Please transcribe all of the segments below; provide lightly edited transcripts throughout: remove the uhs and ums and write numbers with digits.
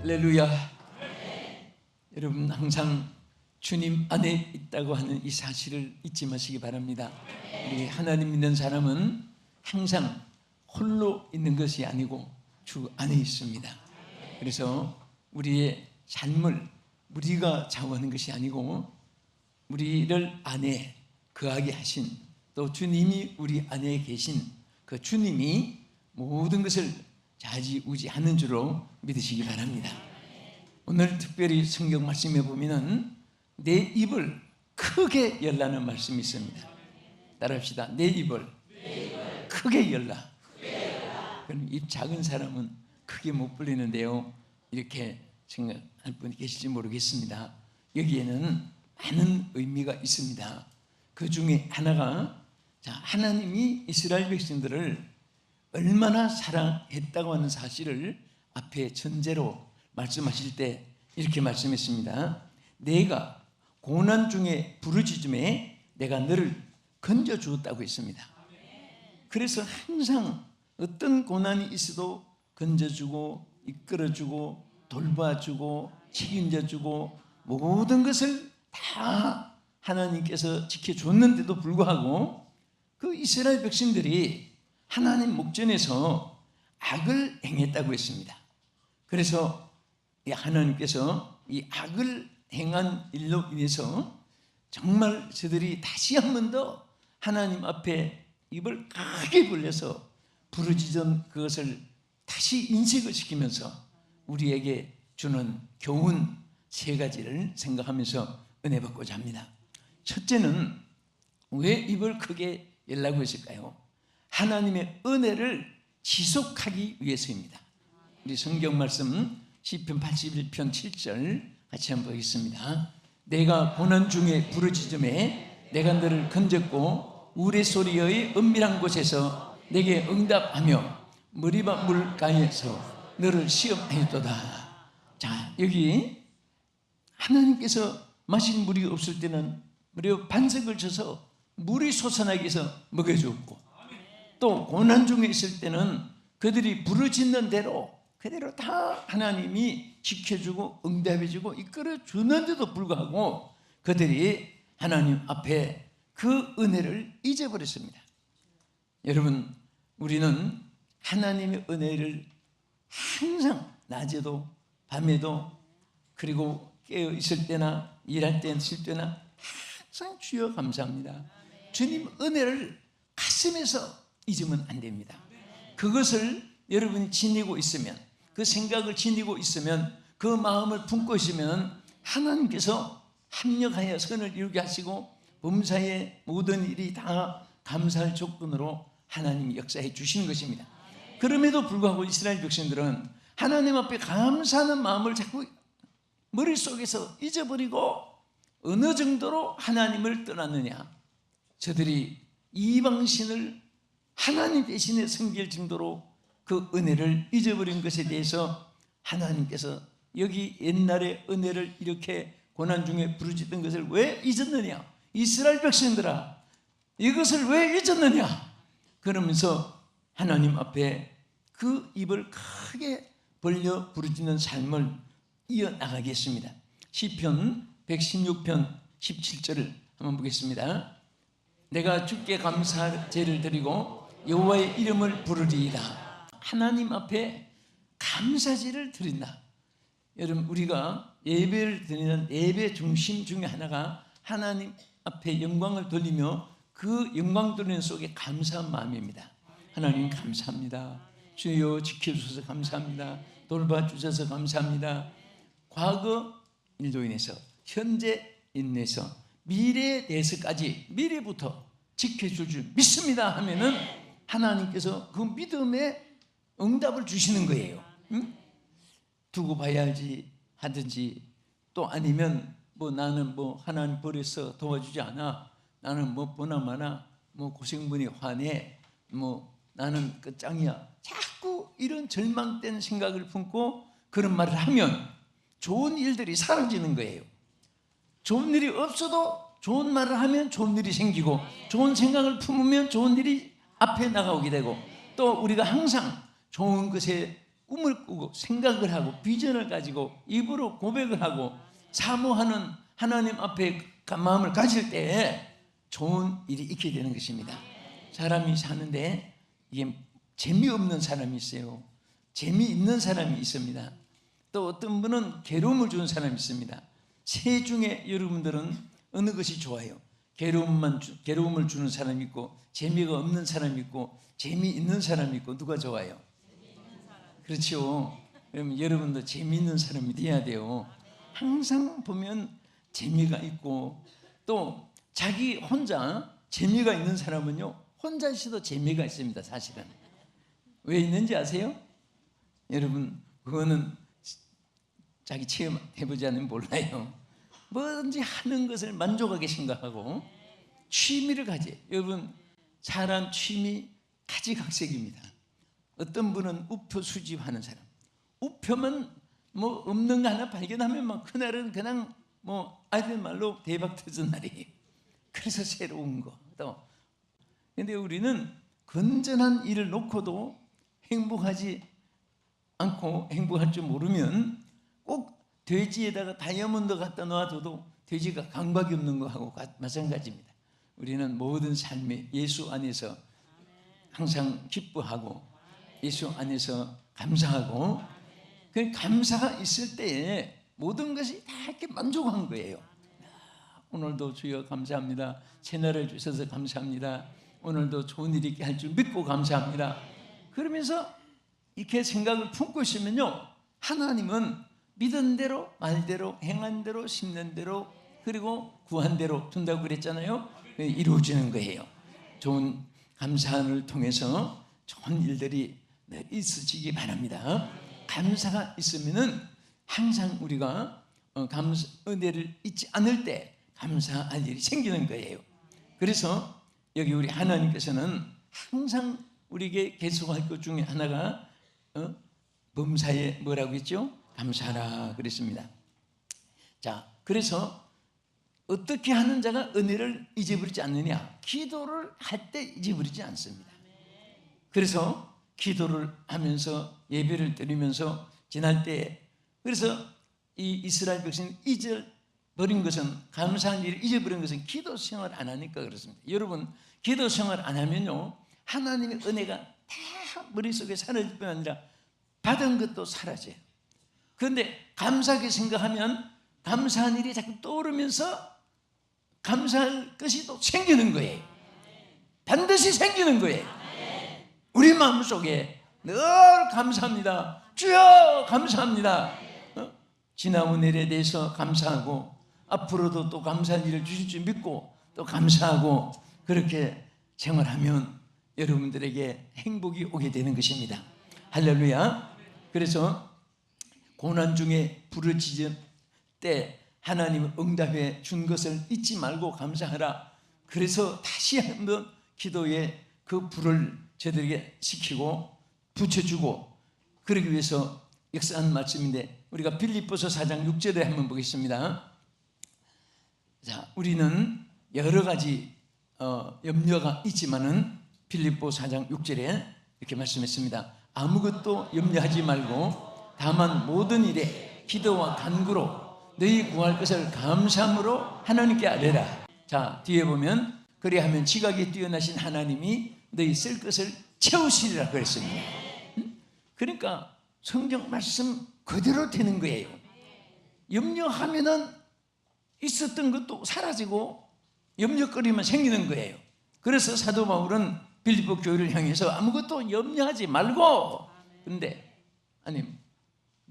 할렐루야. 여러분 항상 주님 안에 있다고 하는 이 사실을 잊지 마시기 바랍니다. 우리 하나님 믿는 사람은 항상 홀로 있는 것이 아니고 주 안에 있습니다. 그래서 우리의 삶을 우리가 좌우하는 것이 아니고 우리를 안에 거하게 하신, 또 주님이 우리 안에 계신 그 주님이 모든 것을 좌지우지하는 줄로 믿으시기 바랍니다. 오늘 특별히 성경 말씀에 보면은 내 입을 크게 열라는 말씀이 있습니다. 따라합시다. 내 입을 크게 열라. 그럼 입 작은 사람은 크게 못 불리는데요, 이렇게 생각할 분이 계실지 모르겠습니다. 여기에는 많은 의미가 있습니다. 그 중에 하나가, 하나님이 이스라엘 백성들을 얼마나 사랑했다고 하는 사실을 앞에 전제로 말씀하실 때 이렇게 말씀했습니다. 내가 고난 중에 부르짖음에 내가 너를 건져주었다고 했습니다. 그래서 항상 어떤 고난이 있어도 건져주고 이끌어주고 돌봐주고 책임져주고 모든 것을 다 하나님께서 지켜줬는데도 불구하고 그 이스라엘 백성들이 하나님 목전에서 악을 행했다고 했습니다. 그래서 하나님께서 이 악을 행한 일로 인해서 정말 저들이 다시 한 번 더 하나님 앞에 입을 크게 벌려서 부르짖은 그것을 다시 인식을 시키면서 우리에게 주는 교훈 세 가지를 생각하면서 은혜 받고자 합니다. 첫째는 왜 입을 크게 열라고 했을까요? 하나님의 은혜를 지속하기 위해서입니다. 우리 성경 말씀 시편 81편 7절 같이 한번 보겠습니다. 내가 고난 중에 부르짖음에 내가 너를 건졌고 우레소리의 은밀한 곳에서 내게 응답하며 머리바 물가에서 너를 시험하였도다. 자, 여기 하나님께서 마실 물이 없을 때는 무려 반석을 쳐서 물이 솟아나기 위해서 먹여주었고, 또 고난 중에 있을 때는 그들이 부르짖는 대로 그대로 다 하나님이 지켜주고 응답해주고 이끌어주는데도 불구하고 그들이 하나님 앞에 그 은혜를 잊어버렸습니다. 여러분, 우리는 하나님의 은혜를 항상 낮에도 밤에도 그리고 깨어 있을 때나 일할 때나 쉴 때나 항상 주여 감사합니다. 주님 은혜를 가슴에서 잊으면 안 됩니다. 그것을 여러분이 지니고 있으면, 그 생각을 지니고 있으면, 그 마음을 품고 있으면 하나님께서 합력하여 선을 이루게 하시고 범사의 모든 일이 다 감사할 조건으로 하나님이 역사해 주시는 것입니다. 그럼에도 불구하고 이스라엘 백성들은 하나님 앞에 감사하는 마음을 자꾸 머릿속에서 잊어버리고 어느 정도로 하나님을 떠났느냐, 저들이 이방신을 하나님 대신에 섬길 정도로 그 은혜를 잊어버린 것에 대해서 하나님께서 여기 옛날의 은혜를 이렇게 고난 중에 부르짖던 것을 왜 잊었느냐, 이스라엘 백성들아 이것을 왜 잊었느냐, 그러면서 하나님 앞에 그 입을 크게 벌려 부르짖는 삶을 이어나가겠습니다. 시편 116편 17절을 한번 보겠습니다. 내가 주께 감사제를 드리고 여호와의 이름을 부르리이다. 하나님 앞에 감사제를 드린다. 여러분, 우리가 예배를 드리는 예배 중심 중에 하나가 하나님 앞에 영광을 돌리며 그 영광 돌리는 속에 감사한 마음입니다. 하나님 감사합니다. 주여 지켜주셔서 감사합니다. 돌봐주셔서 감사합니다. 과거 일로 인해서, 현재 인해서, 미래에 대해서까지 미래부터 지켜줄 줄 믿습니다 하면은 하나님께서 그 믿음에 응답을 주시는 거예요. 응? 두고 봐야지 하든지, 또 아니면 나는 하나님 버려서 도와주지 않아, 나는 보나마나 고생분이 화내, 나는 끝장이야, 자꾸 이런 절망된 생각을 품고 그런 말을 하면 좋은 일들이 사라지는 거예요. 좋은 일이 없어도 좋은 말을 하면 좋은 일이 생기고, 좋은 생각을 품으면 좋은 일이 앞에 나가오게 되고, 또 우리가 항상 좋은 것에 꿈을 꾸고 생각을 하고 비전을 가지고 입으로 고백을 하고 사모하는 하나님 앞에 마음을 가질 때 좋은 일이 있게 되는 것입니다. 사람이 사는데 이게 재미없는 사람이 있어요. 재미있는 사람이 있습니다. 또 어떤 분은 괴로움을 주는 사람이 있습니다. 세 중에 여러분들은 어느 것이 좋아요? 괴로움을 주는 사람이 있고 재미가 없는 사람이 있고 재미있는 사람이 있고 누가 좋아요? 그렇죠. 그러면 여러분도 재미있는 사람이 돼야 돼요. 항상 보면 재미가 있고 또 자기 혼자 재미가 있는 사람은요 혼자 있어도 재미가 있습니다. 사실은 왜 있는지 아세요? 여러분 그거는 자기 체험해보지 않으면 몰라요. 뭐든지 하는 것을 만족하게 생각하고 취미를 가지. 여러분 사람 취미 가지각색입니다. 어떤 분은 우표 수집하는 사람, 우표면 뭐 없는 거 하나 발견하면 막 그날은 그냥 뭐 아이들 말로 대박 터진 날이에요. 그래서 새로운 거 또. 근데 우리는 건전한 일을 놓고도 행복하지 않고 행복할 줄 모르면 꼭 돼지에다가 다이아몬드 갖다 놔줘도 돼지가 감각이 없는 거하고 마찬가지입니다. 우리는 모든 삶에 예수 안에서 항상 기뻐하고 예수 안에서 감사하고 그 감사가 있을 때에 모든 것이 다 이렇게 만족한 거예요. 오늘도 주여 감사합니다. 채널을 주셔서 감사합니다. 오늘도 좋은 일이 있게 할 줄 믿고 감사합니다. 그러면서 이렇게 생각을 품고 있으면요 하나님은 믿은 대로 말대로 행한 대로 심는 대로 그리고 구한 대로 준다고 그랬잖아요. 이루어지는 거예요. 좋은 감사를 통해서 좋은 일들이 있으시기 바랍니다. 감사가 있으면은 항상 우리가 은혜를 잊지 않을 때 감사할 일이 생기는 거예요. 그래서 여기 우리 하나님께서는 항상 우리에게 계속할 것 중에 하나가 범사에 뭐라고 했죠? 감사하라 그랬습니다. 자, 그래서 어떻게 하는 자가 은혜를 잊어버리지 않느냐? 기도를 할 때 잊어버리지 않습니다. 그래서 기도를 하면서 예배를 드리면서 지날 때 그래서 이 이스라엘 백성이 잊어버린 것은 감사한 일을 잊어버린 것은 기도 생활 안 하니까 그렇습니다. 여러분 기도 생활 안 하면요 하나님의 은혜가 다 머릿속에 사라질 뿐 아니라 받은 것도 사라져요. 그런데 감사하게 생각하면 감사한 일이 자꾸 떠오르면서 감사할 것이 또 생기는 거예요. 반드시 생기는 거예요. 우리 마음속에 늘 감사합니다. 주여 감사합니다. 지나온 일에 대해서 감사하고 앞으로도 또 감사한 일을 주실 줄 믿고 또 감사하고 그렇게 생활하면 여러분들에게 행복이 오게 되는 것입니다. 할렐루야. 그래서 고난 중에 부르짖을 때 하나님은 응답해 준 것을 잊지 말고 감사하라. 그래서 다시 한번 기도에 그 불을 저들에게 시키고 붙여주고 그러기 위해서 역사한 말씀인데 우리가 빌립보서 4장 6절에 한번 보겠습니다. 자, 우리는 여러 가지 염려가 있지만은 빌립보 4장 6절에 이렇게 말씀했습니다. 아무것도 염려하지 말고 다만 모든 일에 기도와 간구로 너희 구할 것을 감사함으로 하나님께 아뢰라. 자, 뒤에 보면 그리하면 지각이 뛰어나신 하나님이 너희 쓸 것을 채우시리라 그랬습니다. 그러니까 성경 말씀 그대로 되는 거예요. 염려하면은 있었던 것도 사라지고 염려거리만 생기는 거예요. 그래서 사도 바울은 빌립보 교회를 향해서 아무것도 염려하지 말고, 근데 아니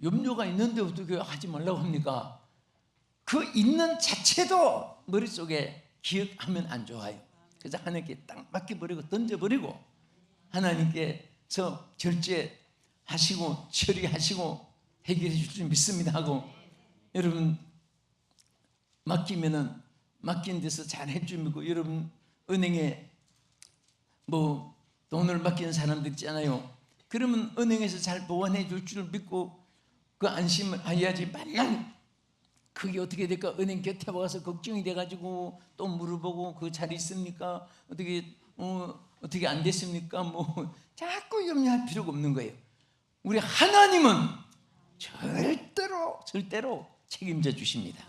염려가 있는데 어떻게 하지 말라고 합니까? 그 있는 자체도 머릿속에 기억하면 안 좋아요. 그래서 하나님께 딱 맡겨버리고 던져버리고 하나님께서 절제하시고 처리하시고 해결해 줄 줄 믿습니다 하고, 여러분 맡기면은 맡긴 데서 잘 해줄 믿고, 여러분 은행에 뭐 돈을 맡기는 사람들 있잖아요. 그러면 은행에서 잘 보관해 줄 줄 믿고 그 안심을 해야지. 만약 그게 어떻게 될까 은행 곁에 와서 걱정이 돼가지고 또 물어보고 그 잘 있습니까? 어떻게 안 됐습니까? 뭐 자꾸 염려할 필요가 없는 거예요. 우리 하나님은 절대로 책임져 주십니다.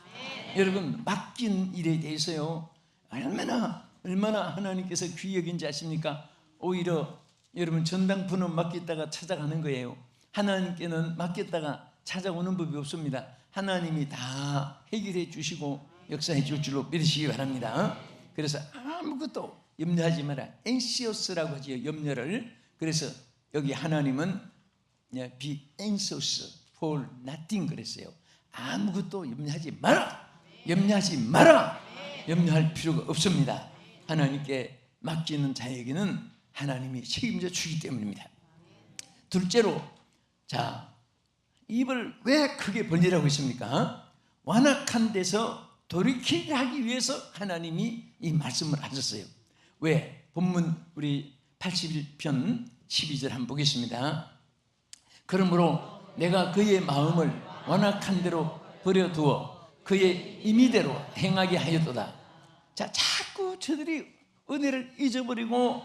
여러분, 맡긴 일에 대해서요, 얼마나 하나님께서 귀히 여긴지 아십니까? 오히려 여러분, 전당포는 맡겼다가 찾아가는 거예요. 하나님께는 맡겼다가 찾아오는 법이 없습니다. 하나님이 다 해결해 주시고 역사해 줄 줄로 믿으시기 바랍니다. 그래서 아무것도 염려하지 마라. anxious라고 하지요, 염려를. 그래서 여기 하나님은 be anxious for nothing 그랬어요. 아무것도 염려하지 마라. 염려할 필요가 없습니다. 하나님께 맡기는 자에게는 하나님이 책임져 주기 때문입니다. 둘째로, 자, 입을 왜 크게 벌리라고 했습니까? 완악한 데서 돌이키게 하기 위해서 하나님이 이 말씀을 하셨어요. 왜? 본문 우리 81편 12절 한번 보겠습니다. 그러므로 내가 그의 마음을 완악한 대로 버려두어 그의 임의대로 행하게 하였도다. 자, 자꾸 저들이 은혜를 잊어버리고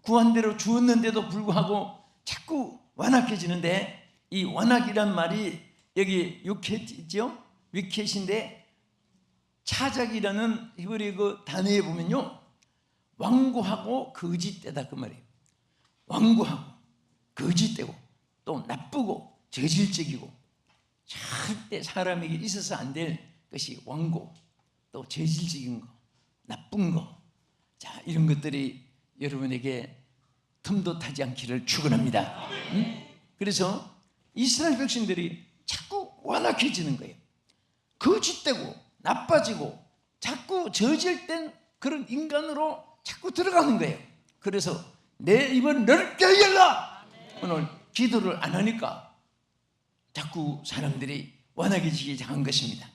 구한 대로 주었는데도 불구하고 자꾸 완악해지는데, 이 완악이란 말이 여기 위켓이죠? 위켓인데 차작이라는 히브리 그 단어에 보면요, 완고하고 거짓되다 그 말이에요. 완고하고 거짓되고 또 나쁘고 저질적이고 절대 사람에게 있어서 안 될 것이 완고, 또 저질적인 거, 나쁜 거. 자, 이런 것들이 여러분에게 틈도 타지 않기를 축원합니다. 그래서 이스라엘 백성들이 자꾸 완악해지는 거예요. 거짓되고 나빠지고 자꾸 저질된 그런 인간으로 자꾸 들어가는 거예요. 그래서 내 입은 넓게 열라. 오늘 기도를 안 하니까 자꾸 사람들이 완악해지기 시작한 것입니다.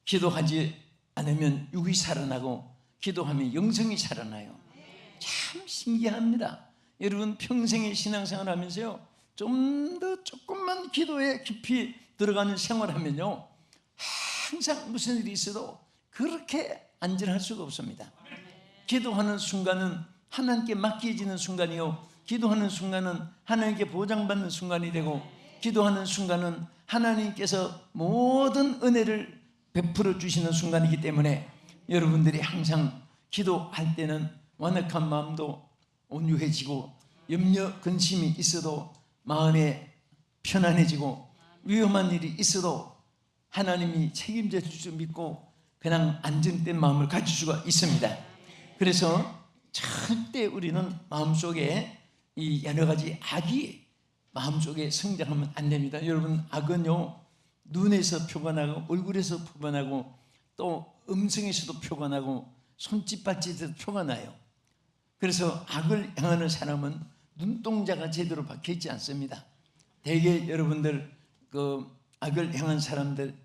기도하지 않으면 육이 살아나고 기도하면 영성이 살아나요. 참 신기합니다. 여러분, 평생의 신앙생활 하면서요, 좀 더 조금만 기도에 깊이 들어가는 생활하면요, 항상 무슨 일이 있어도 그렇게 안전할 수가 없습니다. 기도하는 순간은 하나님께 맡겨지는 순간이요, 기도하는 순간은 하나님께 보장받는 순간이 되고, 기도하는 순간은 하나님께서 모든 은혜를 베풀어 주시는 순간이기 때문에 여러분들이 항상 기도할 때는 완악한 마음도 온유해지고, 염려 근심이 있어도 마음에 편안해지고, 위험한 일이 있어도 하나님이 책임져 줄 줄 믿고 그냥 안정된 마음을 가질 수가 있습니다. 그래서 절대 우리는 마음속에 이 여러 가지 악이 마음속에 성장하면 안 됩니다. 여러분, 악은요, 눈에서 표가 나고 얼굴에서 표가 나고 또 음성에서도 표가 나고 손짓발짓에도 표가 나요. 그래서 악을 향하는 사람은 눈동자가 제대로 박혀있지 않습니다. 대개 여러분들 그 악을 향한 사람들,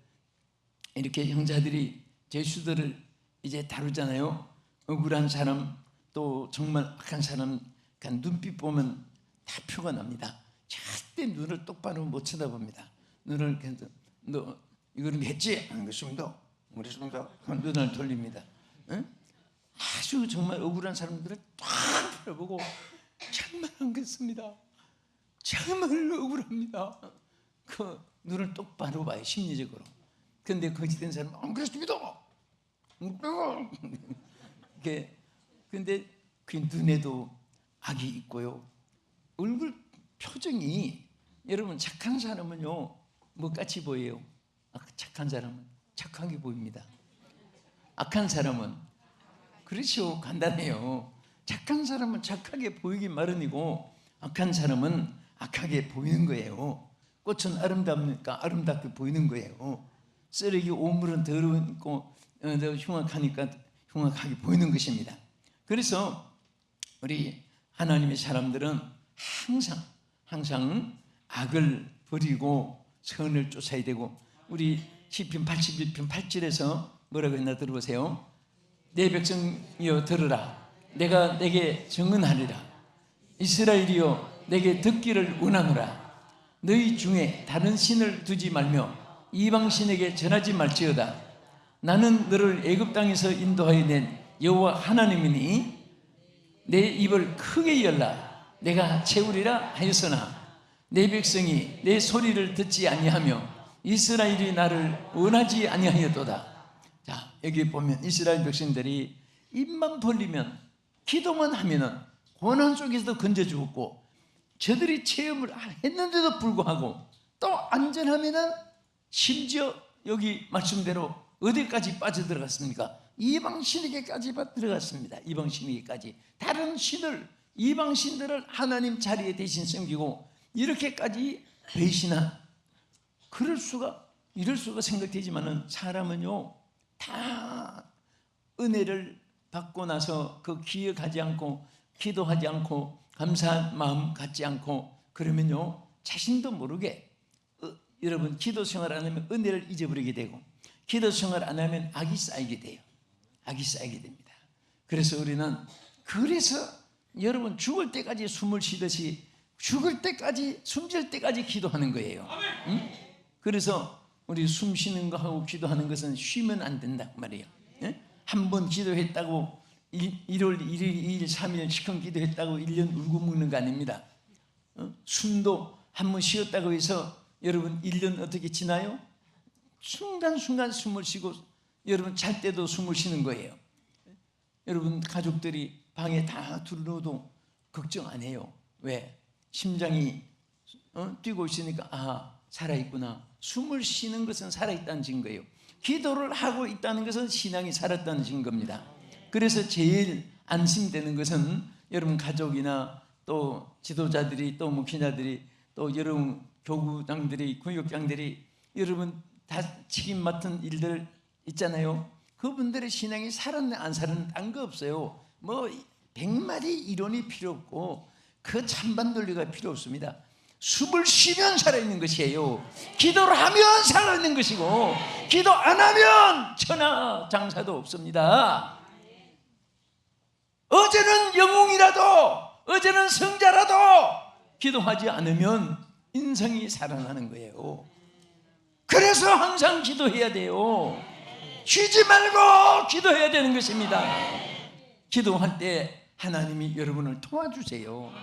이렇게 형제들이 제수들을 이제 다루잖아요. 억울한 사람, 또 정말 악한 사람, 그냥 눈빛 보면 다 표가 납니다. 절대 눈을 똑바로 못 쳐다봅니다. 눈을 계속, 너 이거는 했지? 안 그랬습니다. 그랬습니다. 눈을 돌립니다. 응? 아주 정말 억울한 사람들을 딱 바라보고 정말 안 그렇습니다. 정말 억울합니다. 그 눈을 똑바로 봐요, 심리적으로. 그런데 거짓된 사람은 안 그렇습니다. 근데 그 눈에도 악이 있고요. 얼굴 표정이, 여러분, 착한 사람은요, 뭐같이 보여요? 착한 사람은 착하게 보입니다. 악한 사람은, 그렇죠, 간단해요. 착한 사람은 착하게 보이기 마련이고 악한 사람은 악하게 보이는 거예요. 꽃은 아름답니까? 아름답게 보이는 거예요. 쓰레기 오물은 더러우니까 흉악하니까 흉악하게 보이는 것입니다. 그래서 우리 하나님의 사람들은 항상 악을 버리고 선을 쫓아야 되고, 우리 시편 81편 8절에서 뭐라고 했나 들어보세요. 내 백성이여 들으라. 내가 내게 증언하리라. 이스라엘이여 내게 듣기를 원하노라. 너희 중에 다른 신을 두지 말며 이방신에게 전하지 말지어다. 나는 너를 애굽 땅에서 인도하여 낸 여호와 하나님이니 내 입을 크게 열라. 내가 채우리라 하였으나 내 백성이 내 소리를 듣지 아니하며 이스라엘이 나를 원하지 아니하였도다. 자, 여기 보면 이스라엘 백성들이 입만 벌리면 기도만 하면은 고난 속에서도 건져 주었고, 저들이 체험을 했는데도 불구하고 또 안전하면은 심지어 여기 말씀대로 어디까지 빠져들어갔습니까? 이방신에게까지 들어갔습니다. 이방신에게까지. 다른 신을, 이방신들을 하나님 자리에 대신 섬기고 이렇게까지 배신한, 이럴 수가 생각되지만은 사람은요 다 은혜를 받고 나서 그 기억하지 않고 기도하지 않고 감사한 마음 갖지 않고 그러면요 자신도 모르게 여러분 기도 생활 안 하면 은혜를 잊어버리게 되고, 기도 생활 안 하면 악이 쌓이게 돼요. 악이 쌓이게 됩니다. 그래서 우리는 여러분 죽을 때까지 숨을 쉬듯이 죽을 때까지, 숨질 때까지 기도하는 거예요. 응? 그래서 우리 숨 쉬는 거 하고 기도하는 것은 쉬면 안 된다 말이에요. 한 번 기도했다고 1월 1일, 2일, 3일 시큰 기도했다고 1년 울고 먹는 거 아닙니다. 숨도 한 번 쉬었다고 해서 여러분 1년 어떻게 지나요? 순간순간 숨을 쉬고 여러분 잘 때도 숨을 쉬는 거예요. 여러분 가족들이 방에 다 들어도 걱정 안 해요. 왜? 심장이 뛰고 있으니까 살아있구나. 숨을 쉬는 것은 살아있다는 증거예요. 기도를 하고 있다는 것은 신앙이 살았다는 증거입니다. 그래서 제일 안심되는 것은 여러분 가족이나 또 지도자들이, 또 목회자들이, 또 여러분 교구장들이, 구역장들이 여러분 다 책임 맡은 일들 있잖아요. 그분들의 신앙이 살았네 안 살았네 딴 거 없어요. 뭐 100마디 이론이 필요 없고 그 찬반 논리가 필요 없습니다. 숨을 쉬면 살아있는 것이에요. 기도를 하면 살아있는 것이고, 기도 안 하면 천하 장사도 없습니다. 어제는 영웅이라도, 어제는 성자라도 기도하지 않으면 인생이 살아나는 거예요. 그래서 항상 기도해야 돼요. 쉬지 말고 기도해야 되는 것입니다. 기도할 때 하나님이 여러분을 도와주세요.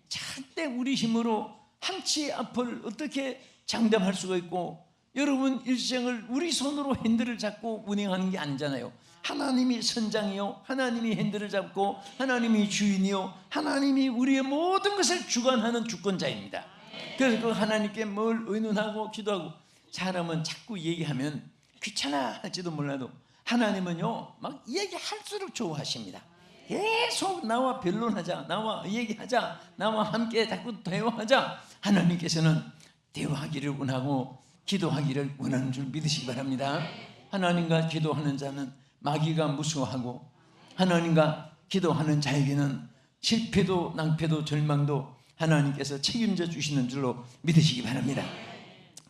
절대 우리 힘으로 한치 앞을 어떻게 장담할 수가 있고, 여러분 일생을 우리 손으로 핸들을 잡고 운행하는 게 아니잖아요. 하나님이 선장이요, 하나님이 핸들을 잡고 하나님이 주인이요, 하나님이 우리의 모든 것을 주관하는 주권자입니다. 그래서 그 하나님께 뭘 의논하고 기도하고, 사람은 자꾸 얘기하면 귀찮아 할지도 몰라도 하나님은요 막 얘기할수록 좋아하십니다. 계속 나와 변론하자, 나와 얘기하자, 나와 함께 자꾸 대화하자. 하나님께서는 대화하기를 원하고 기도하기를 원하는 줄 믿으시기 바랍니다. 하나님과 기도하는 자는 마귀가 무서워하고, 하나님과 기도하는 자에게는 실패도 낭패도 절망도 하나님께서 책임져 주시는 줄로 믿으시기 바랍니다.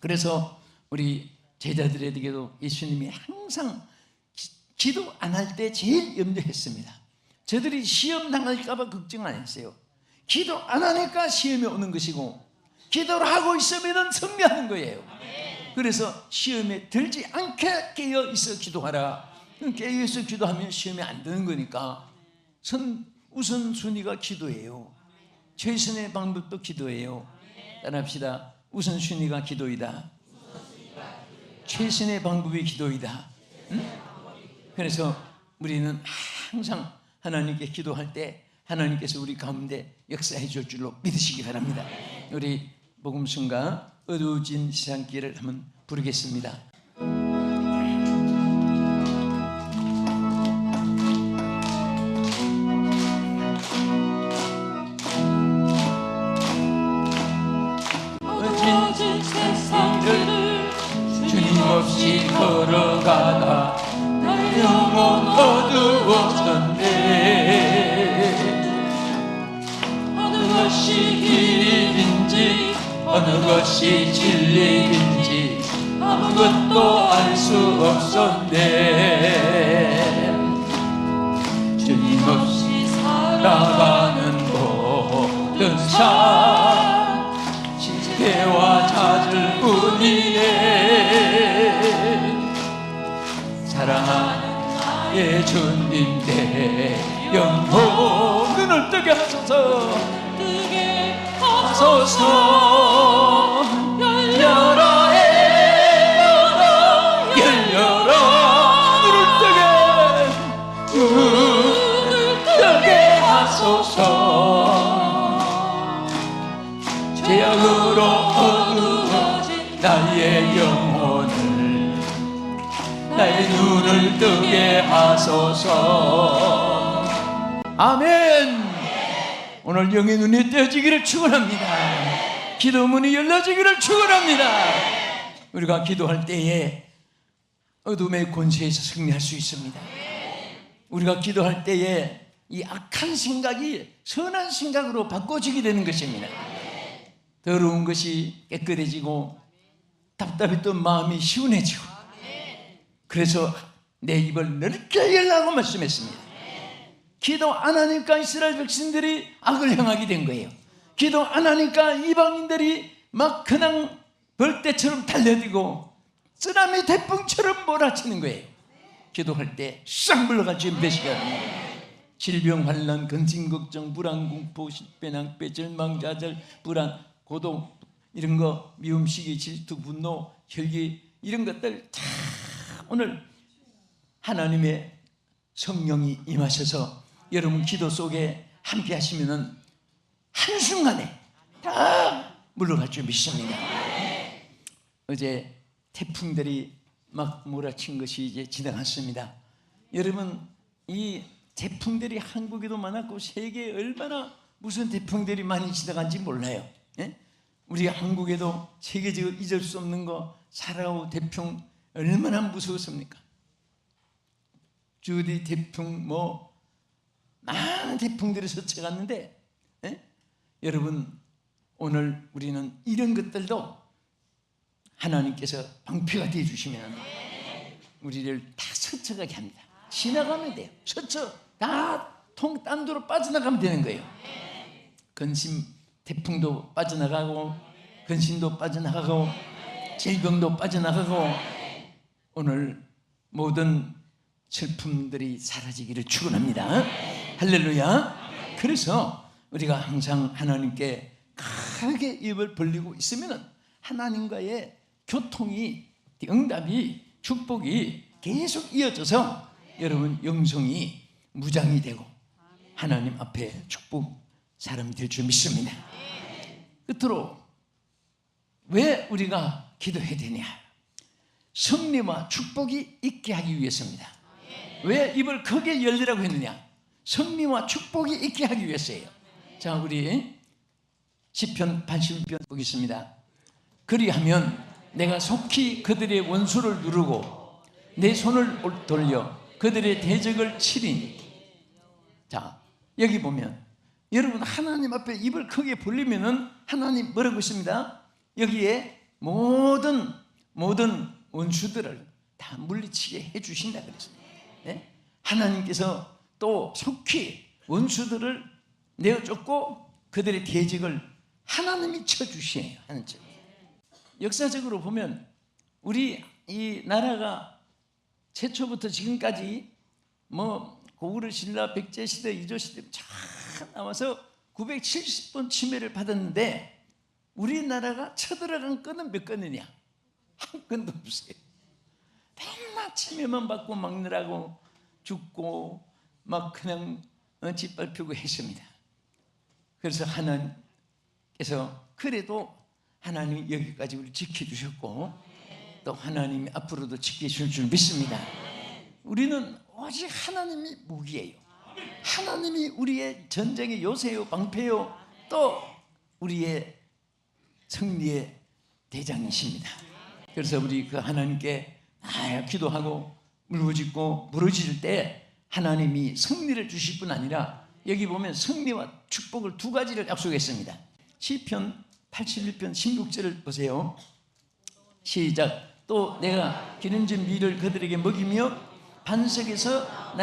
그래서 우리 제자들에게도 예수님이 항상 기도 안 할 때 제일 염려했습니다. 저들이 시험 당할까 봐 걱정 안 했어요. 기도 안 하니까 시험이 오는 것이고, 기도를 하고 있으면 승리하는 거예요. 그래서 시험에 들지 않게 깨어 있어 기도하라. 깨어 있어 기도하면 시험에 안 드는 거니까 우선순위가 기도예요. 최선의 방법도 기도예요. 따라합시다. 우선순위가 기도이다. 최선의 방법이 기도이다. 응? 그래서 우리는 항상 하나님께 기도할 때 하나님께서 우리 가운데 역사해 줄 줄로 믿으시기 바랍니다. 우리 복음성가 어두워진 시상길을 한번 부르겠습니다. 어두워진 세상길을 주님 없이 걸어가다 영혼 어두워졌네. 어느 것이 길인지 어느 것이 진리인지 아무것도 알 수 없었네. 주님 없이 살아가는 모든 삶 실패와 좌절 뿐이네. 사랑하는 나의 주님 내 영혼 눈을 뜨게 하소서. 뜨게 하소서. 하소서. 열려라 열려라 눈을 뜨게 하소서. 죄악으로 어두워진 나의 영혼을, 나의 눈을 뜨게 하소서. 아멘. 오늘 영의 눈이 떼어지기를 축원합니다. 기도 문이 열려지기를 축원합니다. 우리가 기도할 때에 어둠의 권세에서 승리할 수 있습니다. 우리가 기도할 때에 이 악한 생각이 선한 생각으로 바꿔지게 되는 것입니다. 더러운 것이 깨끗해지고 답답했던 마음이 시원해지고, 그래서 내 입을 넓게 열라고 말씀했습니다. 기도 안 하니까 이스라엘 백성들이 악을 행하게 된 거예요. 기도 안 하니까 이방인들이 막 그냥 벌떼처럼 달려들고 쓰나미 태풍처럼 몰아치는 거예요. 기도할 때 싹 물러가지 몇 시간. 질병, 환난, 근심, 걱정, 불안, 공포, 실패, 낭패, 절망, 좌절, 불안, 고독, 이런 거, 미움, 시기, 질투, 분노, 혈기, 이런 것들 다 오늘 하나님의 성령이 임하셔서 여러분 기도 속에 함께 하시면은 한순간에 다 물러갈 줄 믿습니다. 어제 태풍들이 막 몰아친 것이 이제 지나갔습니다. 여러분, 이 태풍들이 한국에도 많았고 세계에 얼마나 무슨 태풍들이 많이 지나간지 몰라요. 예? 우리 한국에도 세계적으로 잊을 수 없는 거 사라오 태풍 얼마나 무서웠습니까? 주디 태풍, 뭐 많은 태풍들이 스쳐갔는데, 예? 여러분, 오늘 우리는 이런 것들도 하나님께서 방패가 되어 주시면 우리를 다 스쳐가게 합니다. 지나가면 돼요. 스쳐 다 통딴도로 빠져나가면 되는 거예요. 근심 태풍도 빠져나가고, 근심도 빠져나가고, 질병도 빠져나가고, 오늘 모든 슬픔들이 사라지기를 축원합니다. 할렐루야. 그래서 우리가 항상 하나님께 크게 입을 벌리고 있으면 하나님과의 교통이, 응답이, 축복이 계속 이어져서 여러분 영성이 무장이 되고 하나님 앞에 축복 사람이 될 줄 믿습니다. 끝으로 왜 우리가 기도해야 되냐? 승리와 축복이 있게 하기 위해서입니다. 왜 입을 크게 열리라고 했느냐? 승리와 축복이 있게 하기 위해서예요. 자, 우리 시편 81편 보겠습니다. 그리하면 내가 속히 그들의 원수를 누르고 내 손을 돌려 그들의 대적을 치리니. 자, 여기 보면 여러분 하나님 앞에 입을 크게 벌리면은 하나님 뭐라고 했습니다? 여기에 모든 원수들을 다 물리치게 해주신다 그랬습니다. 네? 하나님께서 또 속히 원수들을 내어쫓고 그들의 대적을 하나님이 쳐주시네요. 역사적으로 보면 우리 이 나라가 최초부터 지금까지 뭐 고구려 신라, 백제 시대, 이조 시대 쫙 나와서 970번 침해를 받았는데 우리나라가 쳐들어간 건은 몇 건이냐? 한 건도 없어요. 맨날 침해만 받고 막느라고 죽고 막 그냥 짓밟히고 했습니다. 그래서 하나님께서 그래도 하나님이 여기까지 우리 지켜주셨고 또 하나님이 앞으로도 지켜주실 줄 믿습니다. 우리는 오직 하나님이 무기예요. 하나님이 우리의 전쟁의 요새요, 방패요, 또 우리의 승리의 대장이십니다. 그래서 우리 그 하나님께 기도하고 물부짖고 부르짖을 때 하나님이 승리를 주실 뿐 아니라 여기 보면 승리와 축복을 두 가지를 약속했습니다. 시편 81편 16절을 보세요. 시작. 또 내가 기름진 밀을 그들에게 먹이며 반석에서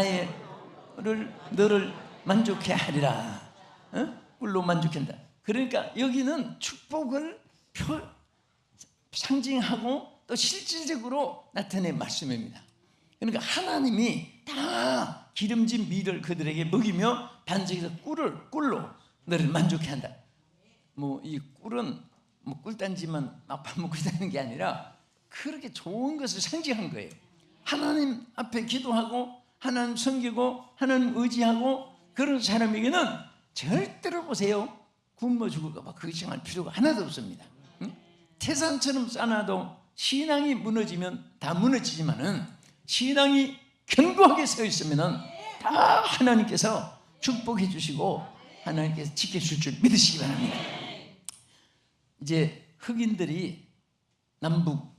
너를 만족해 하리라. 꿀로 만족한다. 그러니까 여기는 축복을 상징하고 또 실질적으로 나타낸 말씀입니다. 그러니까 하나님이 다 기름진 밀을 그들에게 먹이며 반석에서 꿀로 너를 만족해 한다. 뭐 이 꿀은 뭐 꿀단지만 막 파먹고 있다는 게 아니라 그렇게 좋은 것을 상징한 거예요. 하나님 앞에 기도하고 하나님 섬기고 하나님 의지하고 그런 사람에게는 절대로 보세요, 굶어 죽을까 봐 걱정할 필요가 하나도 없습니다. 응? 태산처럼 쌓아도 신앙이 무너지면 다 무너지지만은 신앙이 견고하게 서 있으면은 다 하나님께서 축복해 주시고 하나님께서 지켜줄 줄 믿으시기 바랍니다. 이제 흑인들이 남북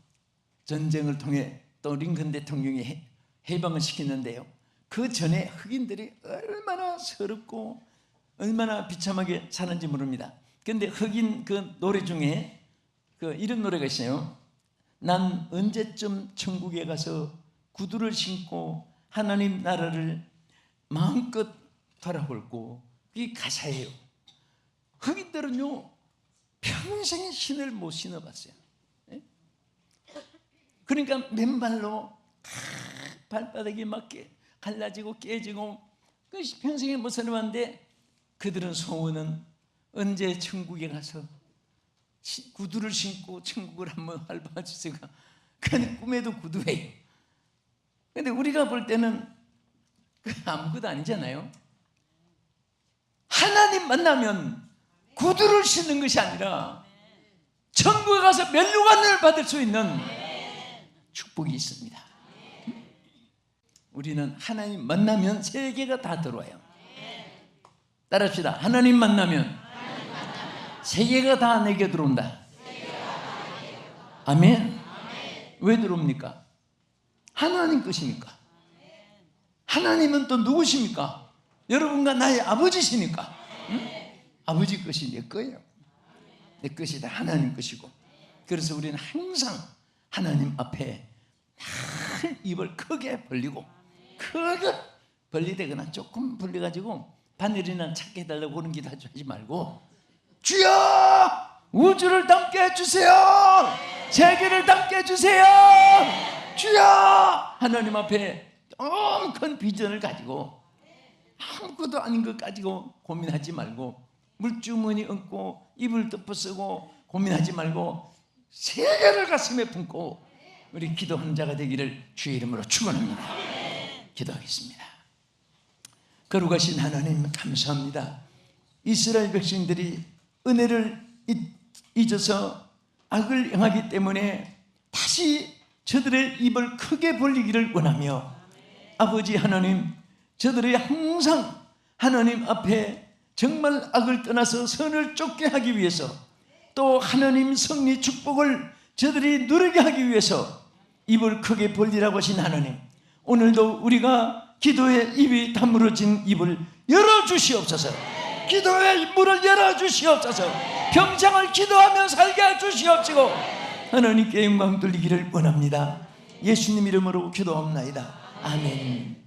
전쟁을 통해 또 링컨 대통령이 해방을 시키는데요, 그 전에 흑인들이 얼마나 서럽고 얼마나 비참하게 사는지 모릅니다. 그런데 흑인 그 노래 중에 그 이런 노래가 있어요. 난 언제쯤 천국에 가서 구두를 신고 하나님 나라를 마음껏 바라볼고, 이게 가사예요. 흑인들은요 평생에 신을 못 신어봤어요. 그러니까 맨발로 발바닥이 막 갈라지고 깨지고 평생에 못 살아봤는데, 그들은 소원은 언제 천국에 가서 구두를 신고 천국을 한번 밟아주세요. 그건 꿈에도 구두예요. 근데 우리가 볼 때는 아무것도 아니잖아요. 하나님 만나면 구두를 신는 것이 아니라 천국에 가서 면류관을 받을 수 있는 축복이 있습니다. 우리는 하나님 만나면 세계가 다 들어와요. 따라합시다. 하나님 만나면 세계가 다 내게 들어온다. 아멘. 왜 들어옵니까? 하나님 것이니까. 하나님은 또 누구십니까? 여러분과 나의 아버지시니까. 응? 아버지 것이 내 거예요. 내 것이 다 하나님 것이고. 그래서 우리는 항상 하나님 앞에 늘 입을 크게 벌리고, 크게 벌리되거나 조금 벌려가지고 바늘이나 찾게 해달라고 그런 기도 하지 말고, 주여 우주를 담게 해주세요, 세계를 담게 해주세요, 주여, 하나님 앞에 너무 큰 비전을 가지고 아무것도 아닌 것 가지고 고민하지 말고, 물주머니 얹고 입을 덮어쓰고 고민하지 말고 세계를 가슴에 품고 우리 기도하는 자가 되기를 주의 이름으로 축원합니다. 기도하겠습니다. 거룩하신 하나님 감사합니다. 이스라엘 백성들이 은혜를 잊어서 악을 행하기 때문에 다시 저들의 입을 크게 벌리기를 원하며, 아버지 하나님, 저들이 항상 하나님 앞에 정말 악을 떠나서 선을 쫓게 하기 위해서, 또 하나님 승리 축복을 저들이 누리게 하기 위해서 입을 크게 벌리라고 하신 하나님, 오늘도 우리가 기도의 입이 다물어진 입을 열어주시옵소서. 기도의 문을 열어주시옵소서. 평생을 기도하며 살게 해주시옵시고 하나님께 영광 돌리기를 원합니다. 예수님 이름으로 기도합나이다. 아멘.